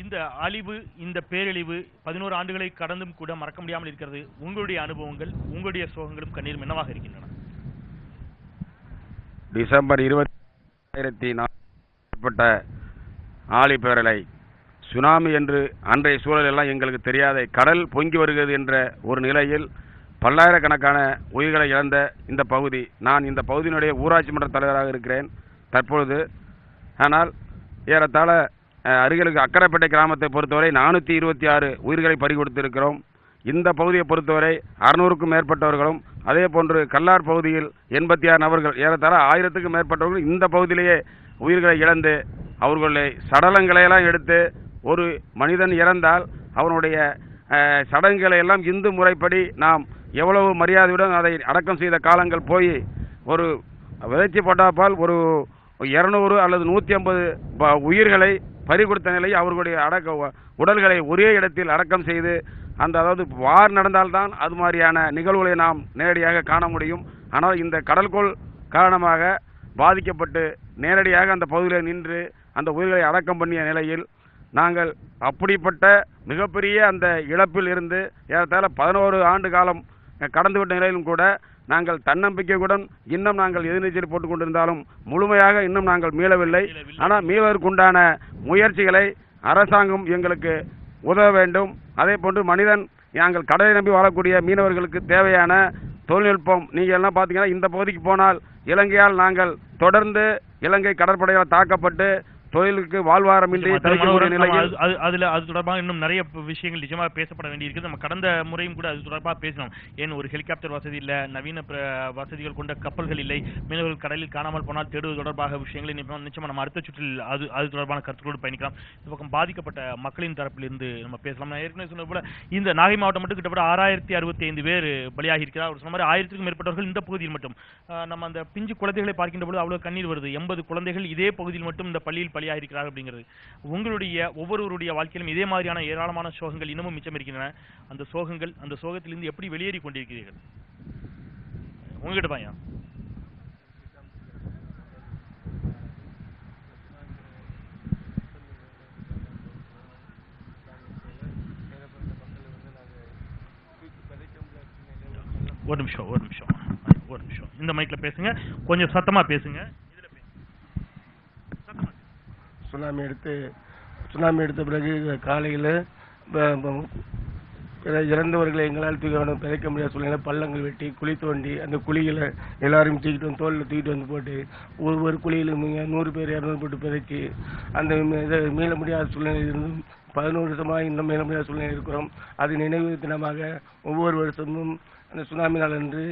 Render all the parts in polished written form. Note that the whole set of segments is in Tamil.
இந்த அழிவு, இந்த பேரழிவு 11 ஆண்டுகளை கடந்தும் கூட மறக்க முடியாமல் இருக்கிறது. உங்களுடைய அனுபவங்கள், உங்களுடைய சோகங்களும் கண்ணீரும் என்னவாக இருக்கின்றன? டிசம்பர் 20 ஏற்பட்ட ஆழி பேரலை, சுனாமி என்று அன்றைய சூழல் எல்லாம் எங்களுக்கு தெரியாத கடல் பொங்கி வருகிறது என்ற ஒரு நிலையில் பல்லாயிரக்கணக்கான உயிர்களை இழந்த இந்த பகுதி. நான் இந்த பகுதியினுடைய ஊராட்சி மன்ற தலைவராக இருக்கிறேன் தற்பொழுது. ஆனால் ஏறத்தாழ அருகிலுக்கு அக்கரைப்பேட்டை கிராமத்தை பொறுத்தவரை 426 உயிர்களை பறிகொடுத்திருக்கிறோம். இந்த பகுதியை பொறுத்தவரை 600க்கும் மேற்பட்டவர்களும், அதே போன்று கல்லார் பகுதியில் 86 நபர்கள், ஏறத்தாழ 1000க்கும் மேற்பட்டவர்கள் இந்த பகுதியிலேயே உயிர்களை இழந்து அவர்களுடைய சடலங்களையெல்லாம் எடுத்து, ஒரு மனிதன் இறந்தால் அவனுடைய சடங்குகளை எல்லாம் இந்து முறைப்படி நாம் எவ்வளவு மரியாதையுடன் அதை அடக்கம் செய்த காலங்கள் போய், ஒரு விதைச்சி போட்டாப்பால் ஒரு 200 அல்லது 150 உயிர்களை பறிகொடுத்த நிலையில் அவர்களுடைய உடல்களை ஒரே இடத்தில் அடக்கம் செய்து, அதாவது வார் நடந்தால்தான் அது மாதிரியான நிகழ்வுகளை நாம் நேரடியாக காண முடியும். ஆனால் இந்த கடல்கோள் காரணமாக பாதிக்கப்பட்டு நேரடியாக அந்த பகுதியில் நின்று அந்த உயிர்களை அடக்கம் பண்ணிய நிலையில் நாங்கள் அப்படிப்பட்ட மிகப்பெரிய அந்த இழப்பில் இருந்து ஏறத்தாழ 11 ஆண்டு காலம் கடந்துவிட்ட நிலையிலும் கூட நாங்கள் தன்னம்பிக்கையுடன் இன்னும் நாங்கள் எதிர்நீச்சல் போட்டுக் கொண்டிருந்தாலும் முழுமையாக இன்னும் நாங்கள் மீளவில்லை. ஆனால் மீளவதற்குண்டான முயற்சிகளை அரசாங்கம் எங்களுக்கு உதவ வேண்டும். அதே போன்று மனிதன், நாங்கள் கடலை நம்பி வாழக்கூடிய மீனவர்களுக்கு தேவையான தொழில்நுட்பம், நீங்கள் எல்லாம் பார்த்தீங்கன்னா இந்த பகுதிக்கு போனால் இலங்கையால் நாங்கள் தொடர்ந்து இலங்கை கடற்படையால் தாக்கப்பட்டு தொழிலுக்கு வாழ்வாரமின்றி அது தொடர்பாக இன்னும் நிறைய விஷயங்கள் நிஜமாக பேசப்பட வேண்டியிருக்குது. நம்ம கடந்த முறையும் கூட அது தொடர்பாக பேசணும். ஏன் ஒரு ஹெலிகாப்டர் வசதி இல்லை, நவீன வசதிகள் கொண்ட கப்பல்கள் இல்லை, மீனவர்கள் கடலில் காணாமல் போனால் தேடுவது தொடர்பாக விஷயங்களை நிச்சயமா நம்ம அடுத்த சுற்றில் அது தொடர்பான கருத்துக்களோடு பயணிக்கலாம். இந்த பக்கம் பாதிக்கப்பட்ட மக்களின் தரப்பிலிருந்து நம்ம பேசலாம். நான் ஏற்கனவே சொன்ன போல இந்த நாகை மாவட்டம் மட்டும் கிட்டத்தட்ட 6065 பேர் பலியாகி இருக்கிறார். ஒரு சொன்ன மாதிரி 1000க்கும் மேற்பட்டவர்கள் இந்த பகுதியில் மட்டும். நம்ம அந்த பிஞ்சு குழந்தைகளை பார்க்கின்ற பொழுது அவ்வளவு கண்ணீர் வருது. 80 குழந்தைகள் இதே பகுதியில் மட்டும் இந்த பள்ளியில் பலியாகிறார்கள் அப்படிங்கிறது. உங்களுடைய ஒவ்வொருவருடைய வாழ்க்கையிலும் இதே மாதிரியான ஏராளமான சோகங்கள் இன்னமும் மிச்சம் இருக்கின்றன. அந்த சோகங்கள், அந்த சோகத்திலிருந்து எப்படி வெளியேறி கொண்டிருக்கிறீர்கள்? உங்ககிட்ட தாயா? ஒரு நிமிஷம் இந்த மைக்ல பேசுங்க, கொஞ்சம் சத்தமா பேசுங்க. சுனாமி எடுத்த பிறகு காலையில் இறந்தவர்களை எங்களால் பிதைக்க முடியாத சூழ்நிலை பள்ளங்கள் வெட்டி குழி தோண்டி அந்த குழிகளை எல்லாரும் தூக்கிட்டு வந்து தோளில் தூக்கிட்டு வந்து போட்டு ஒவ்வொரு குழியிலும் 100 பேர் 200 போட்டு பிதைச்சி அந்த மீள முடியாத சூழ்நிலை இருந்தும் 11 வருஷமாக இன்னும் மீள முடியாத சூழ்நிலை இருக்கிறோம். அது நினைவு தினமாக ஒவ்வொரு வருஷமும் அந்த சுனாமி நாள் அன்று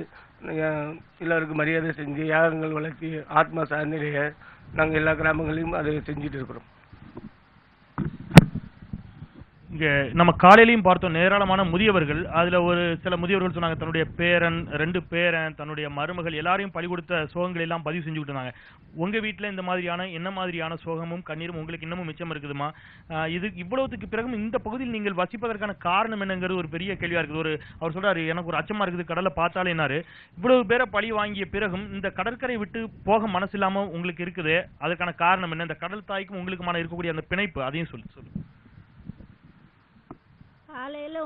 எல்லாருக்கும் மரியாதை செஞ்சு யாகங்கள் வளர்த்தி ஆத்மா சார்நிலையை நாங்கள் எல்லா கிராமங்களையும் அதை செஞ்சுட்டு இருக்கிறோம். இங்க நம்ம காலையிலையும் பார்த்தோம் ஏராளமான முதியவர்கள். அதுல ஒரு சில முதியவர்கள் சொன்னாங்க தன்னுடைய பேரன், 2 பேரன், தன்னுடைய மருமகள் எல்லாரையும் பலி கொடுத்த சோகங்கள் எல்லாம் பதிவு செஞ்சுக்கிட்டு இருந்தாங்க. உங்க வீட்டுல இந்த மாதிரியான என்ன மாதிரியான சோகமும் கண்ணீரும் உங்களுக்கு இன்னமும் மிச்சம் இருக்குதுமா? இது இவ்வளவுக்கு பிறகும் இந்த பகுதியில் நீங்கள் வசிப்பதற்கான காரணம் என்னங்கிறது ஒரு பெரிய கேள்வியா இருக்குது. அவர் சொல்றாரு, எனக்கு ஒரு அச்சமா இருக்குது கடலை பார்த்தாலே என்னாரு. இவ்வளவு பேரை பழி வாங்கிய பிறகும் இந்த கடற்கரை விட்டு போக மனசு இல்லாம உங்களுக்கு இருக்குது. அதற்கான காரணம் என்ன? இந்த கடல் தாய்க்கும் உங்களுக்குமான இருக்கக்கூடிய அந்த பிணைப்பு, அதையும் சொல்லு. காலையில்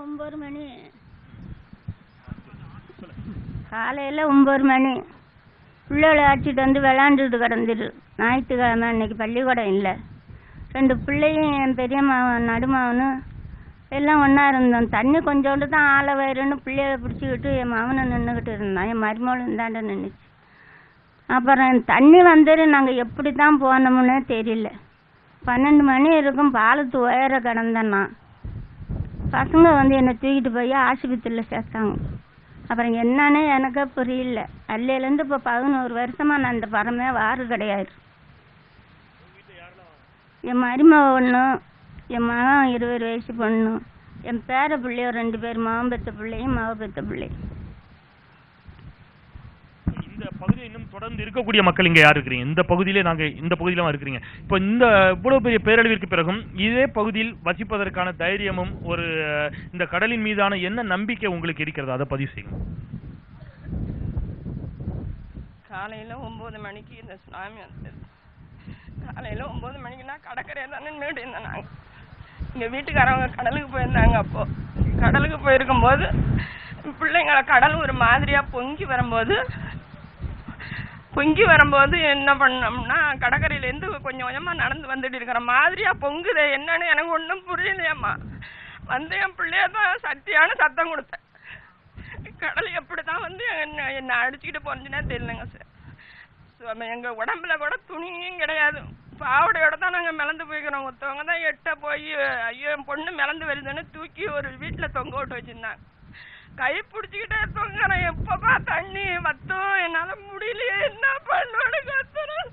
9 மணி பிள்ளைகளை அழைச்சிட்டு வந்து விளாண்டுட்டு கிடந்துட்டு, ஞாயிற்றுக்கிழமை இன்னைக்கு பள்ளிக்கூடம் இல்லை. 2 பிள்ளையும் என் பெரிய மாவன் நடுமாவனும் எல்லாம் ஒன்றா இருந்தோம். தண்ணி கொஞ்சோண்டு தான் ஆளை வயிறுன்னு பிள்ளைகளை பிடிச்சிக்கிட்டு என் மாவனை நின்றுக்கிட்டு இருந்தான். என் மருமகளும் இந்தாண்ட நின்றுச்சு. அப்புறம் தண்ணி வந்துட்டு நாங்கள் எப்படி தான் போனோம்னே தெரியல. 12 மணி இருக்கும், பாலத்து உயர கிடந்தேன் நான். பசங்க வந்து என்னை தூக்கிட்டு போய் ஆஸ்பத்திரியில் சேர்த்தாங்க. அப்புறம் என்னன்னு எனக்கே புரியல. அல்லையிலேருந்து இப்போ 11 வருஷமாக நான் இந்த பரமே வாறு கிடையாது. என் மருமக ஒன்று, என் மகன் 20 வயசு பொண்ணு, என் பேர பிள்ளையோ 2 பேர், மகன் பெற்ற பிள்ளையும் மக பெற்ற பிள்ளையும். இந்த பகுதியில் இன்னும் தொடர்ந்து இருக்கக்கூடிய மக்கள் இங்க யார் இருக்கிறீங்க? இந்த பகுதியிலே நாங்க இந்த பகுதியில இருக்கிறீங்க. இப்போ இந்த இவ்வளவு பெரிய பேரழிவிற்கு பிறகும் இதே பகுதியில் வசிப்பதற்கான தைரியமும் ஒரு இந்த கடலின் மீதான என்ன நம்பிக்கை உங்களுக்கு இருக்கிறது? அதை பதிவு செய்யுங்க. காலையில 9 மணிக்கு இந்த சுனாமி வந்தது. காலையில 9 மணிக்கு நான் கடற்கரையை தான் நின்றுட்டு இருந்தேன். எங்கள் வீட்டுக்காரவங்க கடலுக்கு போயிருந்தாங்க. அப்போது கடலுக்கு போயிருக்கும்போது பிள்ளைங்களை கடல் ஒரு மாதிரியாக பொங்கி வரும்போது என்ன பண்ணோம்னா, கடற்கரையிலேருந்து கொஞ்சம் கொஞ்சமாக நடந்து வந்துட்டு இருக்கிற மாதிரியாக பொங்குது. என்னன்னு எனக்கு ஒன்றும் புரியலையம்மா. வந்து என் பிள்ளைய தான் சத்தியான சத்தம் கொடுத்தேன். கடல் எப்படி தான் வந்து என்னை அடிச்சுக்கிட்டு போனச்சுன்னே தெரியலங்க சார். எங்கள் உடம்புல கூட துணியும் கிடையாது, பாவடையோட தான் நாங்கள் மிளந்து போய்க்கிறோம். ஒருத்தவங்க தான் எட்ட போய் ஐயோ என் பொண்ணு மிளந்து வருதுன்னு தூக்கி ஒரு வீட்டில் தொங்க விட்டு வச்சுருந்தாங்க. கை பிடிச்சிக்கிட்டே தொங்குறேன். எப்பப்பா தண்ணி வத்தும், என்னால் முடியலையே, என்ன பண்ணோன்னு கத்துறேன்.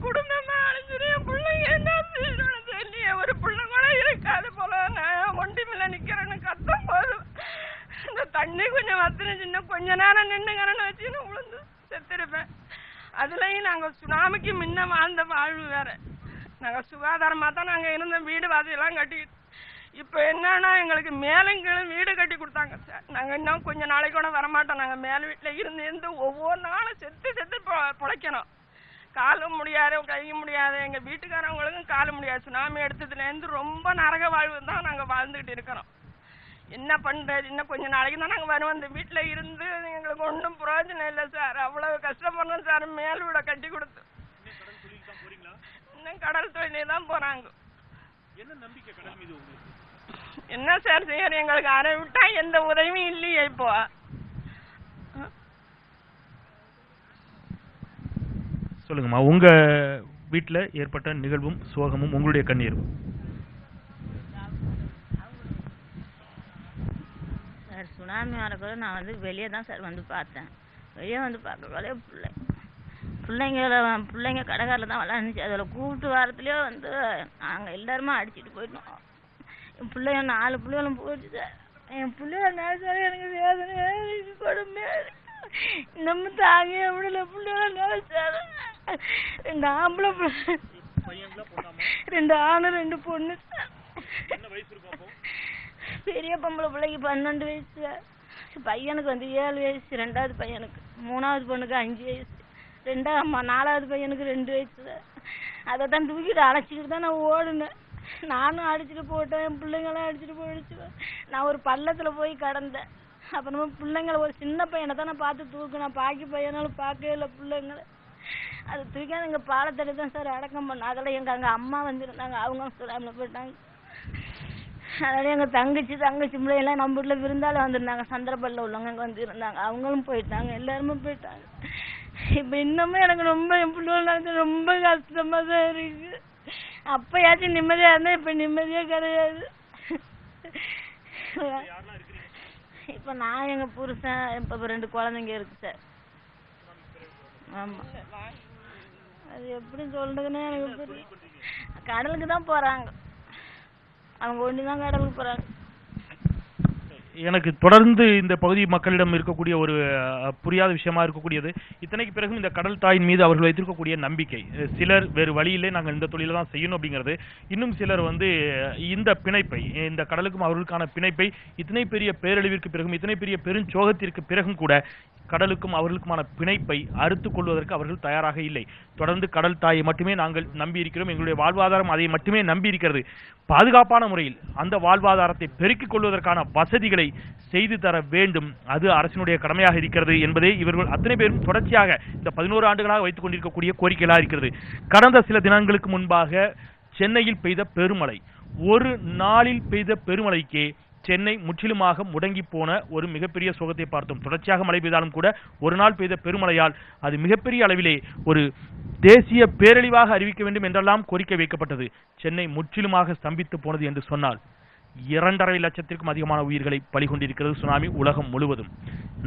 குடும்பமா அழிஞ்சிரு, என் பிள்ளைங்க என்ன செய்யணும்னு சொல்லி ஒரு பிள்ளை கூட இருக்காது போல. நான் ஒண்டிமில்ல நிற்கிறேன்னு கத்தும் போது இந்த தண்ணி கொஞ்சம் வத்துனுச்சுன்னா கொஞ்ச நேரம் நின்றுங்கன்னு வச்சுன்னு விழுந்து செத்துருப்பேன். அதுலேயும் நாங்கள் சுனாமிக்கு முன்ன வாழ்ந்த வாழ்வு வேற. நாங்கள் சுகாதாரமாக தான் நாங்கள் இருந்த வீடு வாசையெல்லாம் கட்டிக்கிட்டு, இப்போ என்னன்னா எங்களுக்கு மேலும் கீழே வீடு கட்டி கொடுத்தாங்க சார். நாங்கள் இன்னும் கொஞ்சம் நாளைக்கு கூட வரமாட்டோம். நாங்கள் மேல் வீட்டில் இருந்து ஒவ்வொரு நாளும் செத்து பிழைக்கணும். காலும் முடியாது, கையும் முடியாது. எங்கள் வீட்டுக்காரவங்களுக்கும் காலும் முடியாது. சுனாமி எடுத்ததுலேருந்து ரொம்ப நரக வாழ்வு தான் நாங்கள் வாழ்ந்துக்கிட்டு இருக்கிறோம். என்ன பண்ணுறது, இன்னும் கொஞ்சம் நாளைக்கு தான் நாங்கள் வருவோம். இந்த வீட்டில் இருந்து எங்களுக்கு ஒன்றும் பிரயோஜனம் இல்லை சார். அவ்வளோ கஷ்டப்படுறோம் சார். மேல் வீடை கட்டி கொடுத்து இன்னும் கடல் தொழிலே தான் போகிறாங்க. என்ன சார் செய்யறது, எங்களுக்கு அரை விட்டா எந்த உதவியும் இல்லையே. இப்போ சொல்லுங்கம்மா, உங்க வீட்டுல ஏற்பட்ட நிகழ்வும் சோகமும் உங்களுடைய கண்ணீரும். சார் சுனாமி வரக்குள்ள நான் வந்து வெளியே தான் சார் வந்து பார்த்தேன். வெளியே வந்து பார்க்கறதுலே பிள்ளைங்க கடைக்காரில் தான் விளையாண்டுச்சு. அதில் கூப்பிட்டு வாரத்துலேயே வந்து நாங்கள் எல்லாருமே அடிச்சுட்டு போயிட்டோம். என் பிள்ளைங்க 4 பிள்ளைகளும் போயிடுச்சு சார். என் பிள்ளைங்க நினைச்சாலே எனக்கு வேதனை கொடுமை. நம்ம தாங்க விடல. பிள்ளைங்க நினைச்சாரு 2 ஆம்பளை பிள்ளை, 2 ஆணு 2 பொண்ணு சார். பெரிய பொம்பளை பிள்ளைக்கு 12 வயசு சார். பையனுக்கு வந்து 7 வயசு, 2வது பையனுக்கு, 3வது பொண்ணுக்கு 5 வயசு, 4வது பையனுக்கு 2 வயசு சார். அதை தான் தூக்கிட்டு அழைச்சிக்கிட்டு தான் நான் ஓடுனேன். நானும் அடிச்சுட்டு போட்டேன், என் பிள்ளைங்களாம் அடிச்சுட்டு போயிடுச்சு. நான் ஒரு பள்ளத்தில் போய் கடந்தேன். அப்புறமா பிள்ளைங்களை ஒரு சின்ன பையனை தான் நான் பார்த்து தூக்கினேன். பாக்கி பையனாலும் பார்க்கவே இல்லை பிள்ளைங்களை. அது தூக்கி எங்கள் பாலத்தடி தான் சார் அடக்கம் பண்ணேன். அதில் அங்கே அம்மா வந்துருந்தாங்க, அவங்க சொல்லாமல் போயிட்டாங்க. அதனால எங்கள் தங்கச்சி பிள்ளையெல்லாம் நம்ம வீட்டில் விருந்தாலும் வந்திருந்தாங்க. சந்திரப்பள்ளியில் உள்ளவங்க அங்கே வந்து இருந்தாங்க, அவங்களும் போயிட்டாங்க, எல்லாருமே போயிட்டாங்க. இப்போ இன்னமும் எனக்கு ரொம்ப என் பிள்ளைங்க ரொம்ப கஷ்டமாக தான் இருக்கு. அப்பயாச்சும் நிம்மதியா இருந்தா இப்ப நிம்மதியே கிடையாது. இப்ப நான் எங்க புருஷன் இப்ப 2 குழந்தைங்க இருக்கு சார். ஆமா, அது எப்படி சொல்றதுன்னு எனக்கு புரியல. கடலுக்கு தான் போறாங்க அவங்க, ஒண்ணுதான் கடலுக்கு போறாங்க. எனக்கு தொடர்ந்து இந்த பகுதி மக்களிடம் இருக்கக்கூடிய ஒரு புரியாத விஷயமா இருக்கக்கூடியது, இத்தனைக்கு பிறகும் இந்த கடல் தாயின் மீது அவர்கள் வைத்திருக்கக்கூடிய நம்பிக்கை. சிலர் வேறு வழியிலே நாங்கள் இந்த தொழிலை தான் செய்யணும் அப்படிங்கிறது, இன்னும் சிலர் வந்து இந்த பிணைப்பை, இந்த கடலுக்கும் அவர்களுக்கான பிணைப்பை இத்தனை பெரிய பேரழிவிற்கு பிறகும், இத்தனை பெரிய பெருஞ்சோகத்திற்கு பிறகும் கூட கடலுக்கும் அவர்களுக்குமான பிணைப்பை அறுத்துக் கொள்வதற்கு அவர்கள் தயாராக இல்லை. தொடர்ந்து கடல் தாயை மட்டுமே நாங்கள் நம்பி இருக்கிறோம், எங்களுடைய வாழ்வாதாரம் அதை மட்டுமே நம்பி இருக்கிறது. பாதுகாப்பான முறையில் அந்த வாழ்வாதாரத்தை பெருக்கிக் கொள்வதற்கான வசதிகளை செய்து தர வேண்டும், அது அரசினுடைய கடமையாக இருக்கிறது என்பதை இவர்கள் அத்தனை பேரும் தொடர்ச்சியாக இந்த 11 ஆண்டுகளாக வைத்துக் கொண்டிருக்கக்கூடிய கோரிக்கைகளாக இருக்கிறது. கடந்த சில தினங்களுக்கு முன்பாக சென்னையில் பெய்த பெருமழை, ஒரு நாளில் பெய்த பெருமழைக்கே சென்னை முற்றிலுமாக முடங்கி போன ஒரு மிகப்பெரிய சோகத்தை பார்த்தோம். தொடர்ச்சியாக மழை பெய்தாலும் கூட ஒரு நாள் பெய்த பெருமழையால் அது மிகப்பெரிய அளவிலே ஒரு தேசிய பேரழிவாக அறிவிக்க வேண்டும் என்றெல்லாம் கோரிக்கை வைக்கப்பட்டது. சென்னை முற்றிலுமாக ஸ்தம்பித்து போனது என்று சொன்னால் 2.5 லட்சத்திற்கும் அதிகமான உயிர்களை பலிகொண்டிருக்கிறது சுனாமி உலகம் முழுவதும்.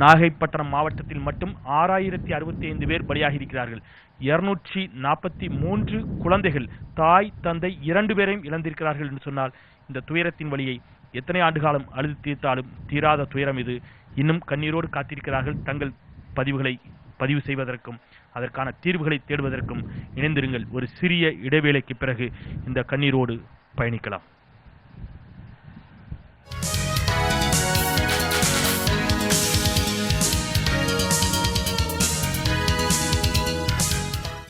நாகைப்பட்டினம் மாவட்டத்தில் மட்டும் 6065 பேர் பலியாகி இருக்கிறார்கள். 243 குழந்தைகள், தாய் தந்தை 2 பேரையும் இழந்திருக்கிறார்கள் என்று சொன்னால் இந்த துயரத்தின் வழியை எத்தனை ஆண்டு காலம் அழுது தீர்த்தாலும் தீராத துயரம் இது. இன்னும் கண்ணீரோடு காத்திருக்கிறார்கள். தங்கள் பதிவுகளை பதிவு செய்வதற்கும் அதற்கான தீர்வுகளை தேடுவதற்கும் இணைந்திருங்கள். ஒரு சிறிய இடைவேளைக்கு பிறகு இந்த கண்ணீரோடு பயணிக்கலாம்.